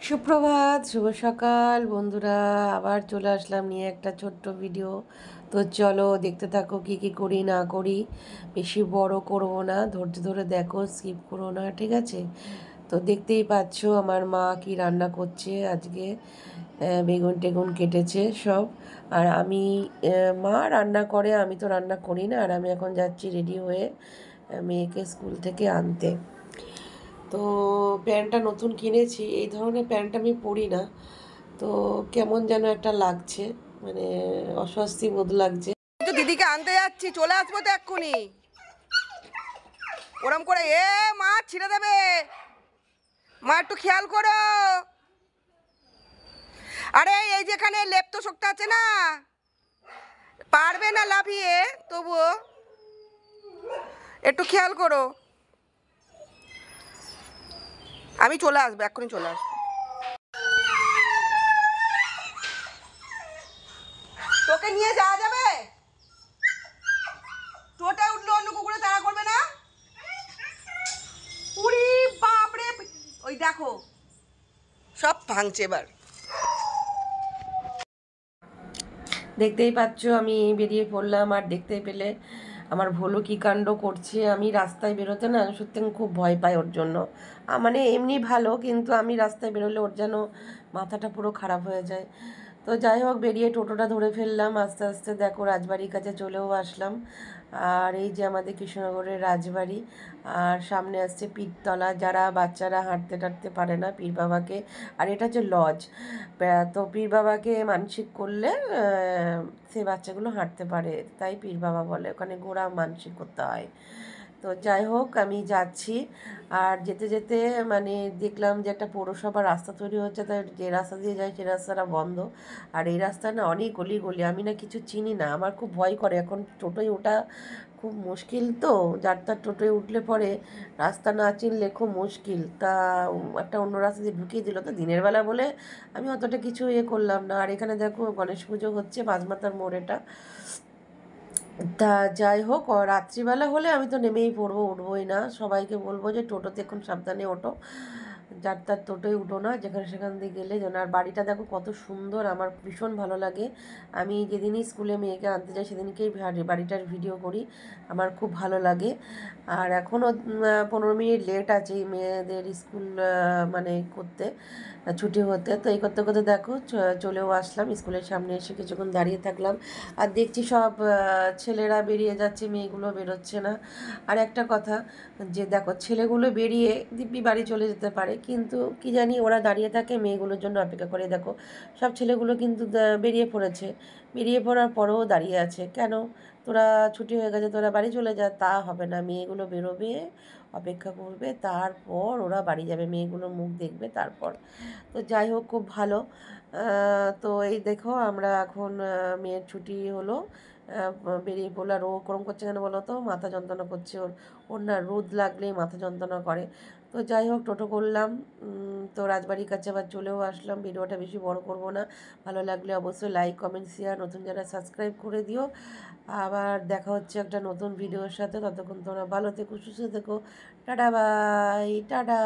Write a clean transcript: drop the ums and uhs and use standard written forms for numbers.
সুপ্রভাত, শুভ সকাল বন্ধুরা। আবার চলে আসলাম নিয়ে একটা ছোট্ট ভিডিও। তো চলো দেখতে থাকো কি কি করি না করি। বেশি বড় করব না, ধৈর্য ধরে দেখো, স্কিপ করো না, ঠিক আছে? তো দেখতেই পাচ্ছো আমার মা কি রান্না করছে আজকে। বেগুন টেগুন কেটেছে সব। আর আমি মা রান্না করে, আমি তো রান্না করি না। আর আমি এখন যাচ্ছি রেডি হয়ে মেয়েকে স্কুল থেকে আনতে। তো প্যান্টটা নতুন কিনেছি, এই ধরনের প্যান্ট আমি পরি না। তো কেমন যেন একটা লাগছে, মানে অস্বস্তি বোধ লাগছে। তো দিদিকে আনতে যাচ্ছি, চলে আসবো তো এক্ষুনি। ওরম করে মা ছিঁড়ে দেবে, মা একটু খেয়াল করো। আরে এই যেখানে লেপ্ত শক্ত আছে না, পারবে না লাফিয়ে, তবুও একটু খেয়াল করো। আমি চলে আসবো, এক্ষুনি চলে আসবো। তোকে নিয়ে যাওয়া যাবে? টোটা উঠলে অন্য কুকুরে তাড়া করবে না? উড়ি বাপরে, ওই দেখো সব ভাঙছে এবার। দেখতেই পাচ্ছ আমি বেরিয়ে পড়লাম। আর দেখতে পেলে আমার ভোলু কী কাণ্ড করছে। আমি রাস্তায় বেরোতে না সত্যি আমি খুব ভয় পাই ওর জন্য। মানে এমনি ভালো, কিন্তু আমি রাস্তায় বেরোলে ওর যেন মাথাটা পুরো খারাপ হয়ে যায়। তো যাই হোক, বেরিয়ে টোটোটা ধরে ফেললাম আস্তে আস্তে। দেখো রাজবাড়ির কাছে চলেও আসলাম। আর এই যে আমাদের কৃষ্ণনগরের রাজবাড়ি। আর সামনে আসছে পীরতলা, যারা বাচ্চারা হাঁটতে টাটতে পারে না পীর বাবাকে। আর এটা হচ্ছে লজ। তো পীর বাবাকে মানসিক করলে সে বাচ্চাগুলো হাঁটতে পারে, তাই পীর বাবা বলে। ওখানে ঘোড়া মানসিক করতে হয়। তো যাই হোক আমি যাচ্ছি। আর যেতে যেতে মানে দেখলাম যে একটা পৌরসভার রাস্তা তৈরি হচ্ছে, তাই যে রাস্তা দিয়ে যায় সে রাস্তাটা বন্ধ। আর এই রাস্তা না অনেক গলি গলি, আমি না কিছু চিনি না, আমার খুব ভয় করে। এখন টোটোয় ওঠা খুব মুশকিল, তো যার তার টোটোয় উঠলে পরে রাস্তা না চিনলে খুব মুশকিল। তা একটা অন্য রাস্তা দিয়ে ঢুকিয়ে দিল, তো দিনের বেলা বলে আমি অতটা কিছু করলাম না। আর এখানে দেখো গণেশ পুজো হচ্ছে, পাঁচমাথার মোড় এটা। তা যাই হোক, রাত্রিবেলা হলে আমি তো নেমেই পড়বো, উঠবোই না। সবাইকে বলবো যে টোটোতে এখন সাবধানে ওঠো, যার তার টোটোয় উঠো না, যেখানে সেখান দিয়ে গেলে যেন। আর বাড়িটা দেখো কত সুন্দর, আমার ভীষণ ভালো লাগে। আমি যেদিনই স্কুলে মেয়েকে আনতে যাই সেদিনকেই বাড়িটার ভিডিও করি, আমার খুব ভালো লাগে। আর এখনও 15 মিনিট লেট আছে এই মেয়েদের স্কুল মানে করতে, ছুটি হতে। তো এই করতে করতে দেখো চলেও আসলাম। স্কুলের সামনে এসে কিছুক্ষণ দাঁড়িয়ে থাকলাম। আর দেখছি সব ছেলেরা বেরিয়ে যাচ্ছে, মেয়েগুলো বেরোচ্ছে না। আর একটা কথা, যে দেখো ছেলেগুলো বেরিয়ে দিব্যি বাড়ি চলে যেতে পারে, কিন্তু কি জানি ওরা দাঁড়িয়ে থাকে মেয়েগুলোর জন্য অপেক্ষা করে। দেখো সব ছেলেগুলো কিন্তু বেরিয়ে পড়েছে, বেরিয়ে পড়ার পরেও দাঁড়িয়ে আছে কেন? তোরা ছুটি হয়ে গেছে, তোরা বাড়ি চলে যা। তা হবে না, মেয়েগুলো বেরোবে, অপেক্ষা করবে, তারপর ওরা বাড়ি যাবে, মেয়েগুলোর মুখ দেখবে তারপর। তো যাই হোক, খুব ভালো। তো এই দেখো আমরা এখন মেয়ের ছুটি হলো, বেরিয়ে পড়লো। আর ও ওরকম করছে কেন বলো তো? মাথা যন্ত্রণা করছে ওর। ওর না রোদ লাগলেই মাথা যন্ত্রণা করে। তো যাই হোক টোটো করলাম। তো রাজবাড়ির কাছে আবার চলেও আসলাম। ভিডিওটা বেশি বড় করব না। ভালো লাগলে অবশ্যই লাইক কমেন্ট শেয়ার, নতুন যারা সাবস্ক্রাইব করে দিও। আবার দেখা হচ্ছে একটা নতুন ভিডিওর সাথে। ততক্ষণ তোমরা ভালো থেকো, সুস্থ থেকো। Tata bye, tata.